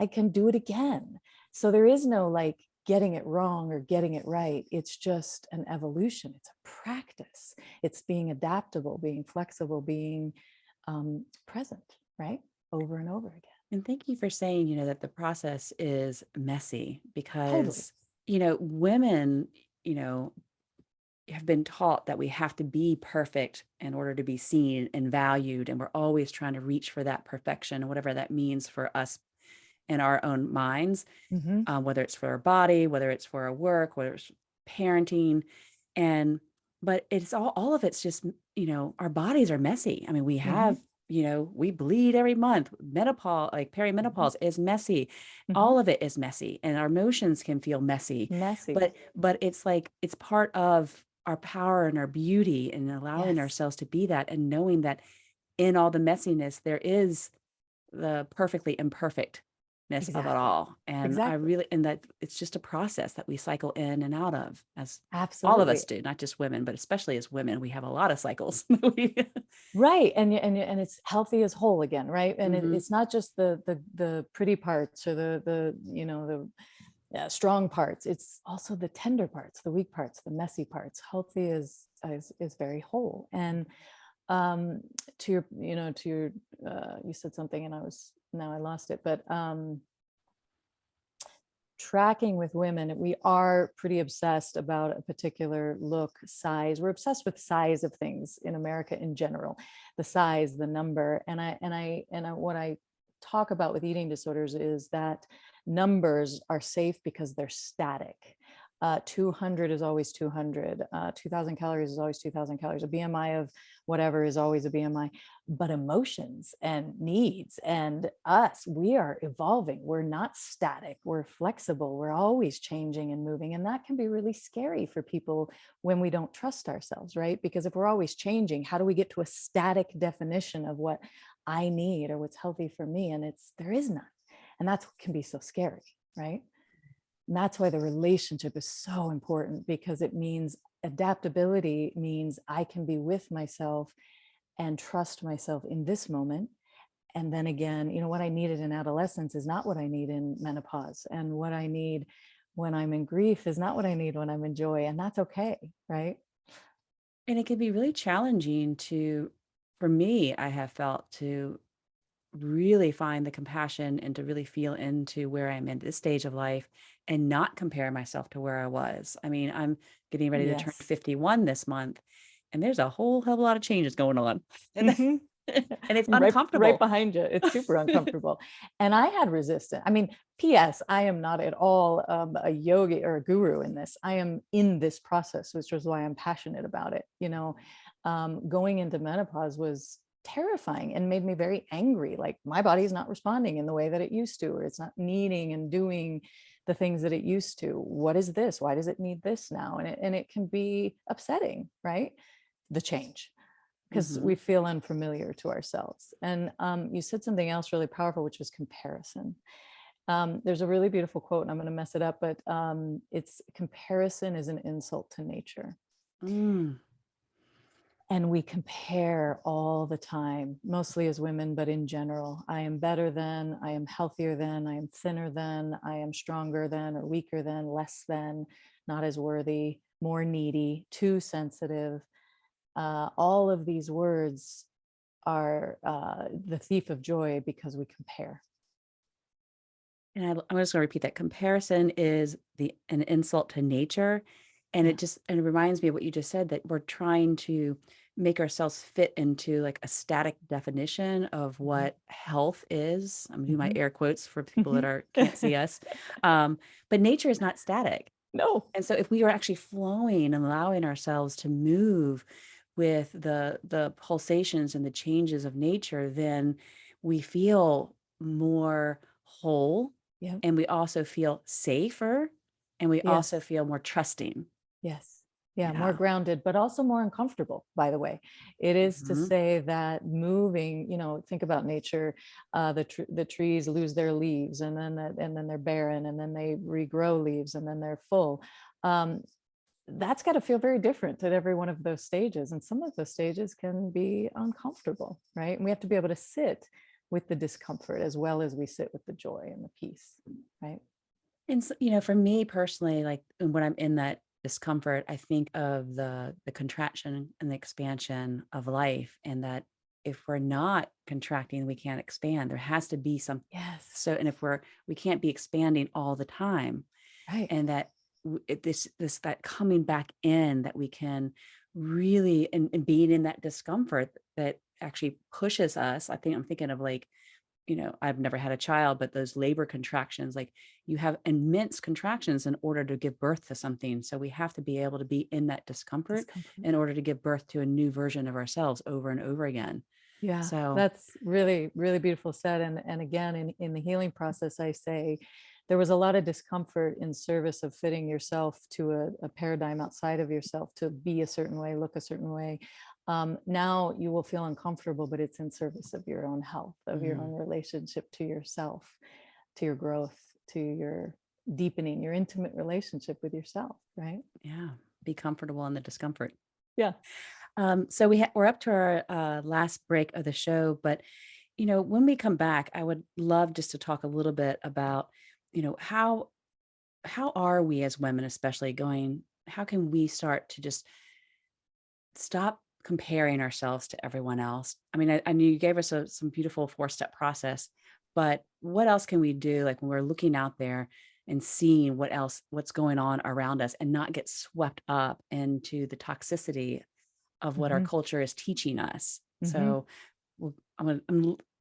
I can do it again. So there is no like getting it wrong or getting it right. It's just an evolution. It's a practice. It's being adaptable, being flexible, being present, right? Over and over again. And thank you for saying, that the process is messy Totally. because, women, have been taught that we have to be perfect in order to be seen and valued. And we're always trying to reach for that perfection, whatever that means for us in our own minds, whether it's for our body, whether it's for our work, whether it's parenting. But it's all of it's just, our bodies are messy. I mean, we have, we bleed every month. Menopause, like perimenopause is messy. All of it is messy, and our emotions can feel messy. But it's like, it's part of our power and our beauty, and allowing ourselves to be that, and knowing that in all the messiness, there is the perfectly imperfectness of it all. And and that it's just a process that we cycle in and out of, as all of us do, not just women, but especially as women, we have a lot of cycles. Right. And it's healthy as whole again. Right. And it's not just the pretty parts or the strong parts. It's also the tender parts, the weak parts, the messy parts. Healthy is very whole. And to your you said something and I lost it, but tracking with women, we are pretty obsessed about a particular look, size. We're obsessed with size of things in America in general, the size, the number. And what I talk about with eating disorders is that numbers are safe because they're static. 200 is always 200. 2,000 calories is always 2,000 calories. A BMI of whatever is always a BMI. But emotions and needs and us, we are evolving. We're not static. We're flexible. We're always changing and moving. And that can be really scary for people when we don't trust ourselves, right? Because if we're always changing, how do we get to a static definition of what I need or what's healthy for me? And there is none. And that's what can be so scary, right? And that's why the relationship is so important, because it means adaptability means I can be with myself and trust myself in this moment. And then again, what I needed in adolescence is not what I need in menopause. And what I need when I'm in grief is not what I need when I'm in joy. And that's okay, right? And it can be really challenging for me, I have felt, to really find the compassion and to really feel into where I'm in this stage of life and not compare myself to where I was. I mean, I'm getting ready to turn 51 this month, and there's a whole hell of a lot of changes going on. And it's uncomfortable. Right behind you. It's super uncomfortable. And I had resistance. I mean, P.S. I am not at all a yogi or a guru in this. I am in this process, which is why I'm passionate about it. Going into menopause was terrifying and made me very angry. Like, my body is not responding in the way that it used to, or it's not needing and doing the things that it used to. What is this? Why does it need this now? And it can be upsetting, right? The change, because we feel unfamiliar to ourselves. And you said something else really powerful, which was comparison. There's a really beautiful quote, and I'm going to mess it up, but it's comparison is an insult to nature. And we compare all the time, mostly as women, but in general. I am better than, I am healthier than, I am thinner than, I am stronger than, or weaker than, less than, not as worthy, more needy, too sensitive. All of these words are the thief of joy, because we compare. And I'm just going to repeat that. Comparison is an insult to nature. And it reminds me of what you just said, that we're trying to make ourselves fit into like a static definition of what health is. I'm doing my air quotes for people that can't see us. But nature is not static. No. And so if we are actually flowing and allowing ourselves to move with the pulsations and the changes of nature, then we feel more whole. Yeah. And we also feel safer, and we also feel more trusting. Yes. Yeah, more grounded, but also more uncomfortable, by the way. It is to say that moving, think about nature, the trees lose their leaves, and then they're barren, and then they regrow leaves, and then they're full. That's got to feel very different at every one of those stages. And some of those stages can be uncomfortable, right? And we have to be able to sit with the discomfort as well as we sit with the joy and the peace, right? And so, you know, for me personally, like when I'm in that discomfort, I think of the contraction and the expansion of life, and that if we're not contracting, we can't expand. There has to be some. Yes. So, and if we can't be expanding all the time, Right. and that that coming back in, that we can really, and being in that discomfort that actually pushes us. I'm thinking of, like, you know, I've never had a child, but those labor contractions, like, you have immense contractions in order to give birth to something. So we have to be able to be in that discomfort in order to give birth to a new version of ourselves over and over again. Yeah, So that's really, really beautiful said. And again, in the healing process, I say there was a lot of discomfort in service of fitting yourself to a paradigm outside of yourself, to be a certain way, look a certain way. Now you will feel uncomfortable, but it's in service of your own health, of your own relationship to yourself, to your growth, to your deepening your intimate relationship with yourself, right? yeah, be comfortable in the discomfort. Yeah. So we're up to our last break of the show, but, you know, when we come back, I would love just to talk a little bit about, you know, how are we as women, especially, going, how can we start to just stop comparing ourselves to everyone else? I mean, I knew you gave us some beautiful 4-step process, but what else can we do, like when we're looking out there and seeing what's going on around us, and not get swept up into the toxicity of what our culture is teaching us? So I'm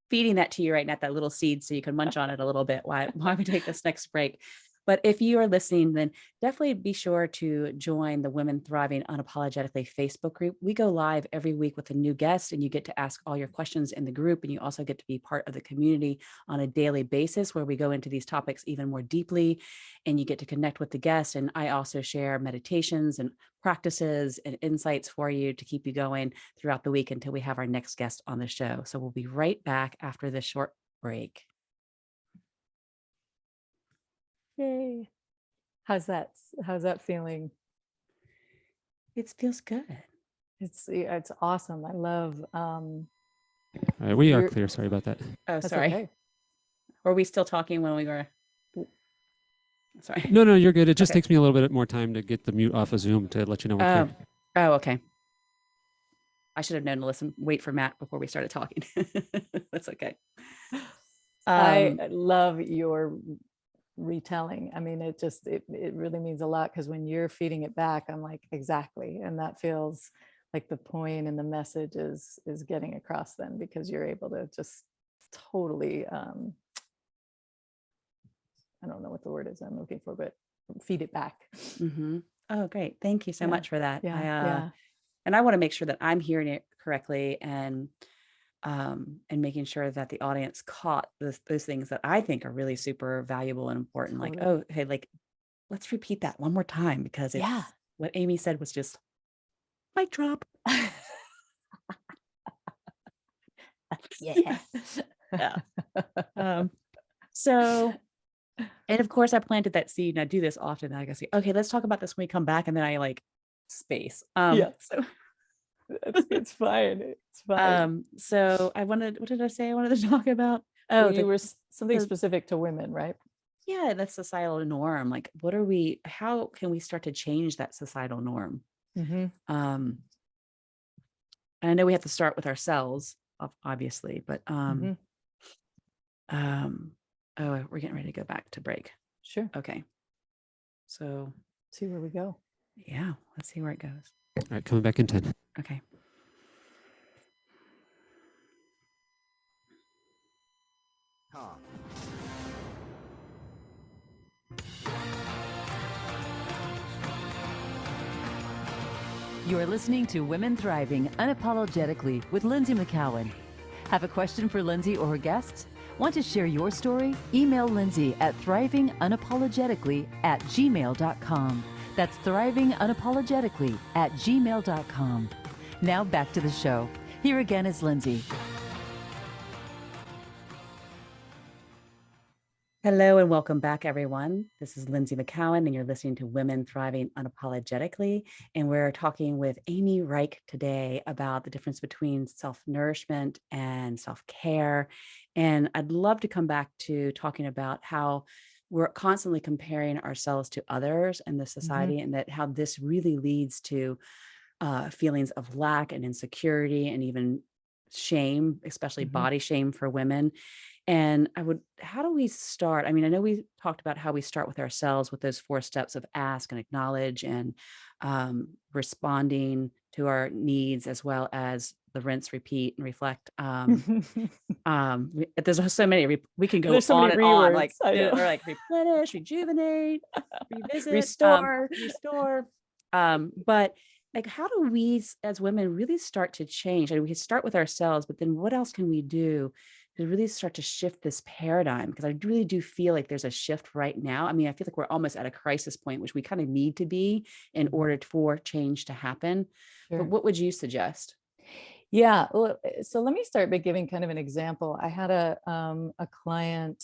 feeding that to you right now, that little seed, so you can munch on it a little bit while we take this next break. But if you are listening, then definitely be sure to join the Women Thriving Unapologetically Facebook group. We go live every week with a new guest, and you get to ask all your questions in the group. And you also get to be part of the community on a daily basis, where we go into these topics even more deeply, and you get to connect with the guest. And I also share meditations and practices and insights for you to keep you going throughout the week until we have our next guest on the show. So we'll be right back after this short break. Yay. How's that feeling? It feels good. It's awesome. I love All right, we are clear. Sorry about that. Oh, that's sorry. okay. Were we still talking when we were? Sorry. No, you're good. It just Okay. takes me a little bit more time to get the mute off of Zoom to let you know we're clear. Oh, okay. I should have known to wait for Matt before we started talking. That's okay. I love your retelling. I mean, it really means a lot, because when you're feeding it back, I'm like, exactly. And that feels like the point and the message is getting across then, because you're able to just totally, I don't know what the word is I'm looking for, but feed it back. Oh, great. Thank you so much for that. Yeah. And I want to make sure that I'm hearing it correctly, and making sure that the audience caught those things that I think are really super valuable and important. Like, oh, hey, like, let's repeat that one more time, because it's what Amy said was just mic drop. Yeah. So, and of course I planted that seed, and I do this often. I say, okay, let's talk about this when we come back. And then I like space. So it's fine. It's fine. So what did I say I wanted to talk about? You were something specific to women, right? Yeah, that's societal norm. Like, how can we start to change that societal norm? And I know we have to start with ourselves, obviously, but we're getting ready to go back to break. Sure. Okay. So see where we go. Yeah, let's see where it goes. All right, coming back in 10. Okay. You are listening to Women Thriving Unapologetically with Lynsie McKeown. Have a question for Lynsie or her guests? Want to share your story? Email Lynsie at thrivingunapologetically@gmail.com. That's thrivingunapologetically@gmail.com. Now back to the show. Here again is Lynsie. Hello and welcome back, everyone. This is Lynsie McKeown, and you're listening to Women Thriving Unapologetically. And we're talking with Amy Ryk today about the difference between self-nourishment and self-care. And I'd love to come back to talking about how we're constantly comparing ourselves to others in the society, and that how this really leads to feelings of lack and insecurity and even shame, especially body shame for women. And how do we start? I mean, I know we talked about how we start with ourselves with those 4 steps of ask and acknowledge and responding to our needs, as well as the rinse, repeat, and reflect. There's so many, we can go There's so on many and on, like, rewords. I know. or like replenish, rejuvenate, revisit, Restore. restore. But like, how do we as women really start to change? And we can start with ourselves, but then what else can we do to really start to shift this paradigm? Because I really do feel like there's a shift right now. I mean, I feel like we're almost at a crisis point, which we kind of need to be in order for change to happen. But Sure. what would you suggest? Yeah. Well, so let me start by giving kind of an example. I had a client,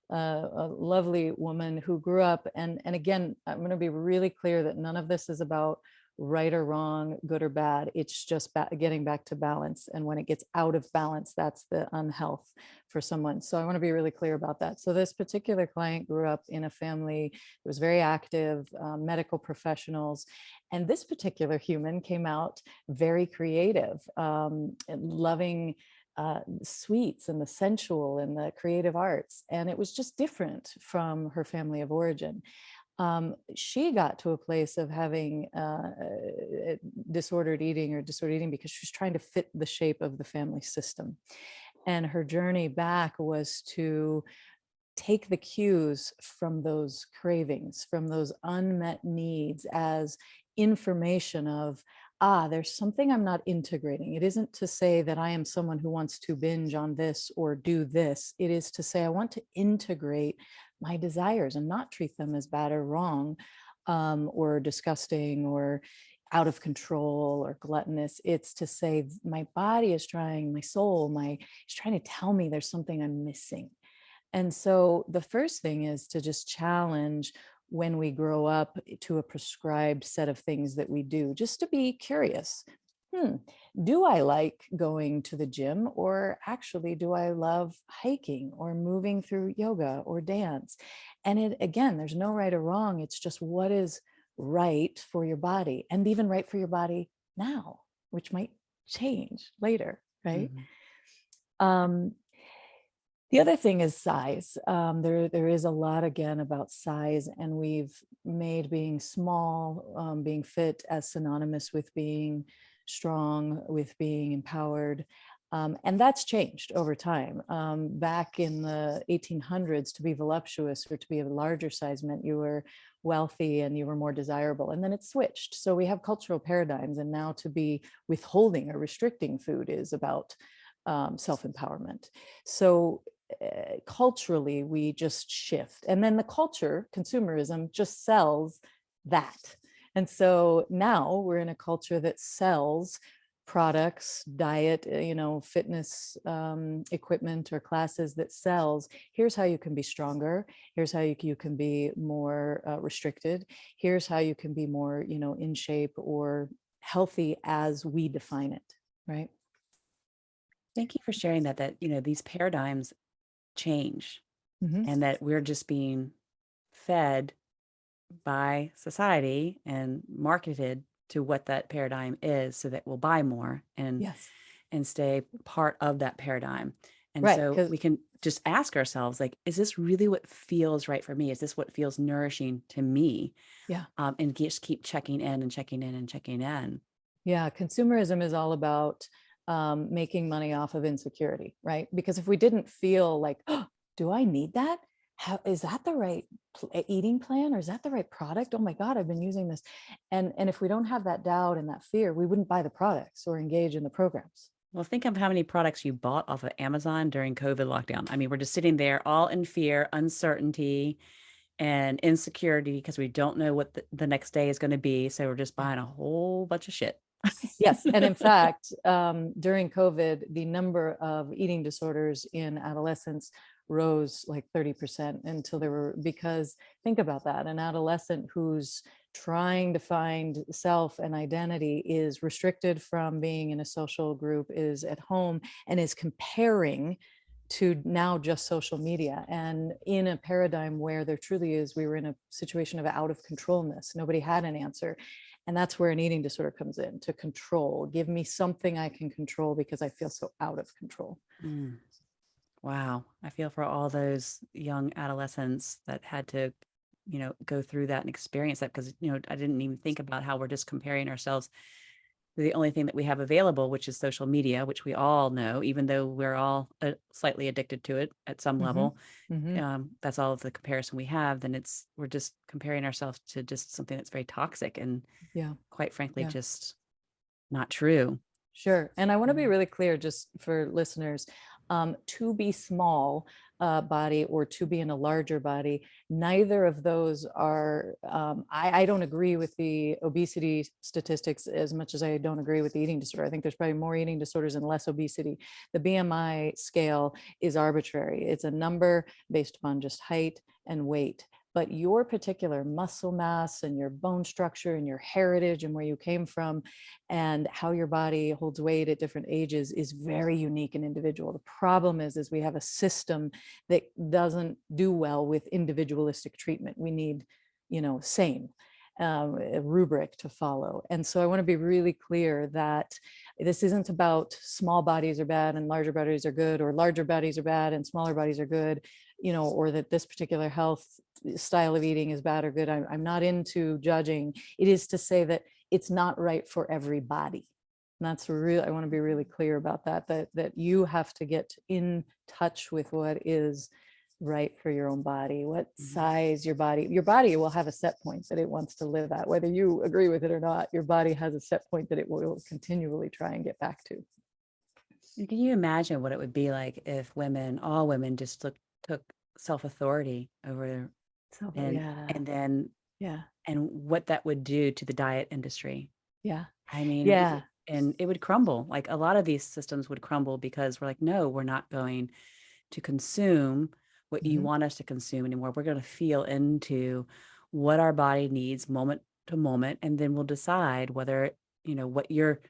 a lovely woman who grew up, and again, I'm going to be really clear that none of this is about right or wrong, good or bad. It's just getting back to balance. And when it gets out of balance, that's the unhealth for someone. So I want to be really clear about that. So this particular client grew up in a family that was very active, medical professionals. And this particular human came out very creative, loving sweets and the sensual and the creative arts. And it was just different from her family of origin. She got to a place of having disordered eating because she was trying to fit the shape of the family system. And her journey back was to take the cues from those cravings, from those unmet needs, as information of, there's something I'm not integrating. It isn't to say that I am someone who wants to binge on this or do this. It is to say I want to integrate my desires and not treat them as bad or wrong, or disgusting or out of control or gluttonous. It's to say my body is trying, my soul, is trying to tell me there's something I'm missing. And so the first thing is to just challenge when we grow up to a prescribed set of things that we do, just to be curious. Do I like going to the gym, or actually do I love hiking or moving through yoga or dance? And again, there's no right or wrong. It's just what is right for your body, and even right for your body now, which might change later, right? The other thing is size. There is a lot, again, about size, and we've made being small, being fit, as synonymous with being strong, with being empowered. And that's changed over time. Back in the 1800s, to be voluptuous or to be a larger size meant you were wealthy and you were more desirable. And then it switched. So we have cultural paradigms, and now to be withholding or restricting food is about self-empowerment. So culturally, we just shift. And then the culture, consumerism, just sells that. And so now we're in a culture that sells products, diet, fitness equipment or classes that sells, here's how you can be stronger. Here's how you can be more restricted. Here's how you can be more, in shape or healthy as we define it, right? Thank you for sharing that, these paradigms change, and that we're just being fed by society and marketed to what that paradigm is, so that we'll buy more and stay part of that paradigm. And so we can just ask ourselves, like, is this really what feels right for me? Is this what feels nourishing to me? And just keep checking in and checking in and checking in. Yeah, consumerism is all about making money off of insecurity, right? Because if we didn't feel like, oh, do I need that? Is that the right eating plan, or is that the right product? Oh my God, I've been using this. And if we don't have that doubt and that fear, we wouldn't buy the products or engage in the programs. Well, think of how many products you bought off of Amazon during COVID lockdown. I mean, we're just sitting there all in fear, uncertainty, and insecurity because we don't know what the next day is going to be. So we're just buying a whole bunch of shit. Yes. And in fact, during COVID, the number of eating disorders in adolescents rose like 30% until there were, because think about that, an adolescent who's trying to find self and identity is restricted from being in a social group, is at home, and is comparing to now just social media. And in a paradigm where there truly is, we were in a situation of out of controlness. Nobody had an answer. And that's where an eating disorder comes in, to control. Give me something I can control because I feel so out of control. Mm. Wow. I feel for all those young adolescents that had to, go through that and experience that, because, I didn't even think about how we're just comparing ourselves to the only thing that we have available, which is social media, which we all know, even though we're all slightly addicted to it at some level. That's all of the comparison we have. Then we're just comparing ourselves to just something that's very toxic and Yeah. quite frankly, Yeah. just not true. Sure. And I want to be really clear, just for listeners, to be small body or to be in a larger body, neither of those are, I don't agree with the obesity statistics as much as I don't agree with the eating disorder. I think there's probably more eating disorders and less obesity. The BMI scale is arbitrary. It's a number based upon just height and weight. But your particular muscle mass and your bone structure and your heritage and where you came from and how your body holds weight at different ages is very unique and individual. The problem is we have a system that doesn't do well with individualistic treatment. We need, sane, a rubric to follow. And so I want to be really clear that this isn't about small bodies are bad and larger bodies are good, or larger bodies are bad and smaller bodies are good, or that this particular health style of eating is bad or good. I'm not into judging. It is to say that it's not right for everybody. And that's I want to be really clear about that you have to get in touch with what is right for your own body, what size your body will have a set point that it wants to live at, whether you agree with it or not. Your body has a set point that it will continually try and get back to. Can you imagine what it would be like if all women just took self-authority over and then and what that would do to the diet industry? I mean, and it would crumble. Like a lot of these systems would crumble because we're like, no, we're not going to consume what you want us to consume anymore. We're going to feel into what our body needs moment to moment, and then we'll decide whether, what you're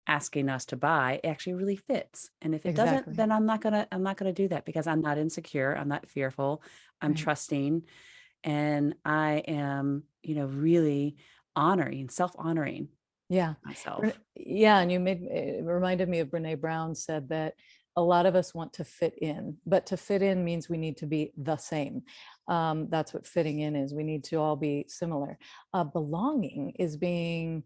asking us to buy actually really fits. And if it doesn't, then I'm not gonna do that, because I'm not insecure. I'm not fearful. I'm trusting. And I am, really self-honoring myself. Yeah. And it reminded me of Brene Brown said that a lot of us want to fit in, but to fit in means we need to be the same. That's what fitting in is. We need to all be similar. Belonging is being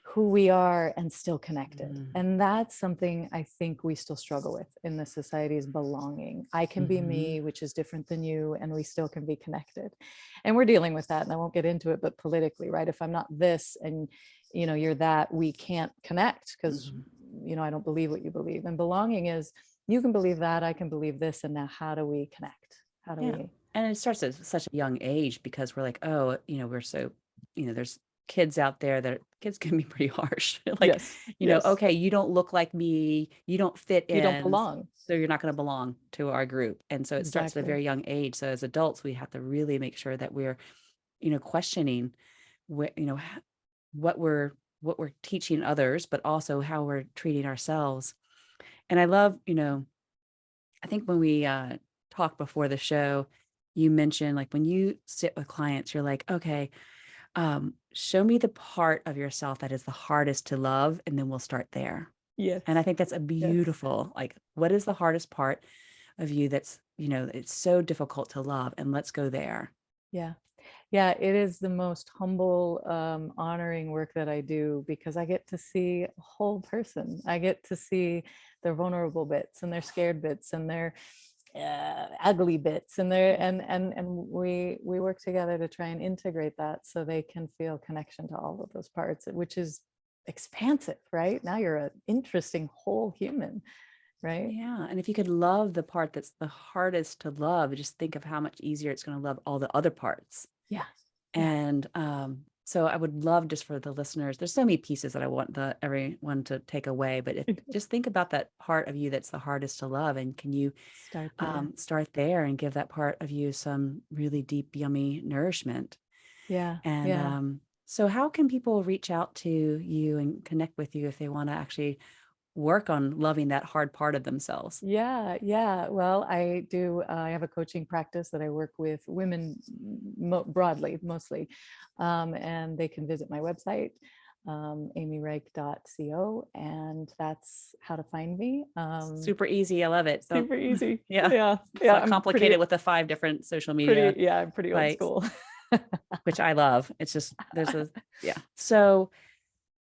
who we are and still connected. And that's something I think we still struggle with in this society, is belonging. I can be me, which is different than you, and we still can be connected. And we're dealing with that, and I won't get into it, but politically, right? If I'm not this and you're that, we can't connect because I don't believe what you believe. And belonging is, you can believe that, I can believe this, and now how do we connect? How do we? And it starts at such a young age, because we're like, oh, we're so, there's kids out there that kids can be pretty harsh. Like, okay, you don't look like me, you don't fit in, you don't belong, so you're not going to belong to our group. And so it starts at a very young age. So as adults, we have to really make sure that we're, questioning what we're teaching others, but also how we're treating ourselves. And I love, I think when we talked before the show, you mentioned, like, when you sit with clients, you're like, okay, show me the part of yourself that is the hardest to love, and then we'll start there. Yes. And I think that's a beautiful, like, what is the hardest part of you that's, it's so difficult to love, and let's go there. Yeah, it is the most humble, honoring work that I do, because I get to see a whole person. I get to see their vulnerable bits and their scared bits and their ugly bits, and we work together to try and integrate that so they can feel connection to all of those parts, which is expansive, right? Now you're an interesting whole human, right? Yeah. And if you could love the part that's the hardest to love, just think of how much easier it's going to love all the other parts. Yeah. And So I would love, just for the listeners, there's so many pieces that I want everyone to take away, but just think about that part of you that's the hardest to love. And can you Start there. start there and give that part of you some really deep, yummy nourishment? Yeah. And Yeah. so how can people reach out to you and connect with you if they want to actually work on loving that hard part of themselves? Yeah, yeah. Well, I have a coaching practice that I work with women broadly, mostly. And they can visit my website, amyryk.co, and that's how to find me. Super easy. I love it. Super easy. Yeah. Yeah. It's Yeah. not complicated with the 5 different social media I'm pretty old sites, school. which I love. It's just, yeah. So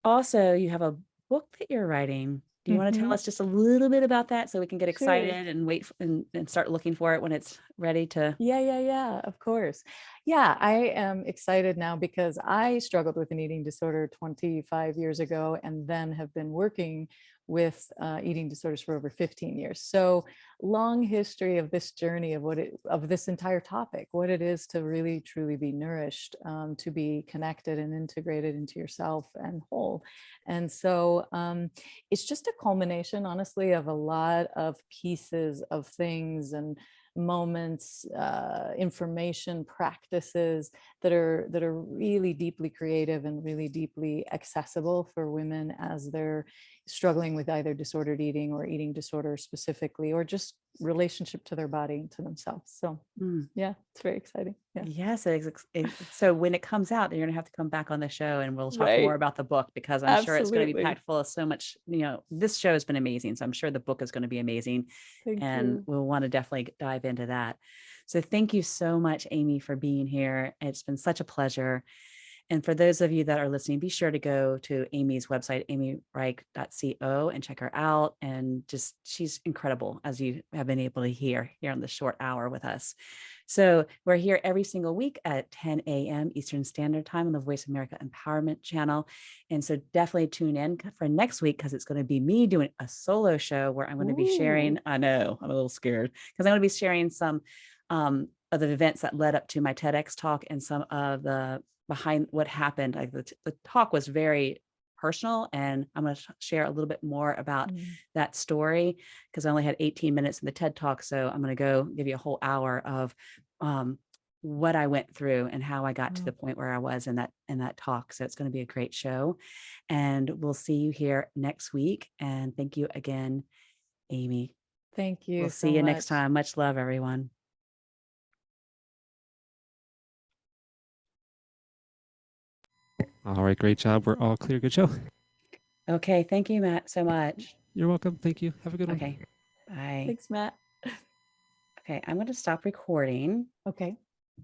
also you have a book that you're writing. Do you want to tell Mhm. us just a little bit about that so we can get Sure. excited and wait and start looking for it when it's ready to? Yeah, of course. Yeah, I am excited now because I struggled with an eating disorder 25 years ago and then have been working with eating disorders for over 15 years. So long history of this journey of this entire topic, what it is to really truly be nourished, to be connected and integrated into yourself and whole. And so it's just a culmination, honestly, of a lot of pieces of things and moments, information, practices that are really deeply creative and really deeply accessible for women as they're struggling with either disordered eating or eating disorder specifically, or just relationship to their body and to themselves. So Mm. yeah, it's very exciting. Yeah. Yes. So when it comes out, you're going to have to come back on the show and we'll talk more Right. about the book, because I'm sure it's going to be Absolutely. packed full of so much, this show has been amazing. So I'm sure the book is going to be amazing, Thank and you. we'll want to definitely dive into that. So thank you so much, Amy, for being here. It's been such a pleasure. And for those of you that are listening, be sure to go to Amy's website, amyryk.co, and check her out. And just, she's incredible, as you have been able to hear here on the short hour with us. So we're here every single week at 10 a.m. Eastern Standard Time on the Voice America Empowerment Channel. And so definitely tune in for next week, because it's going to be me doing a solo show where I'm going to be sharing. Ooh. I know, I'm a little scared, because I'm going to be sharing some of the events that led up to my TEDx talk and some of the behind what happened. Like the talk was very personal, and I'm going to share a little bit more about that story, because I only had 18 minutes in the TED talk. So I'm going to go give you a whole hour of what I went through and how I got to the point where I was in that talk. So it's going to be a great show, and we'll see you here next week. And thank you again, Amy. Thank you We'll so see you much. next time. Much love, everyone. All right, great job. We're all clear. Good show. Okay. Thank you, Matt, so much. You're welcome. Thank you. Have a good one. Okay. Bye. Thanks, Matt. Okay. I'm going to stop recording. Okay.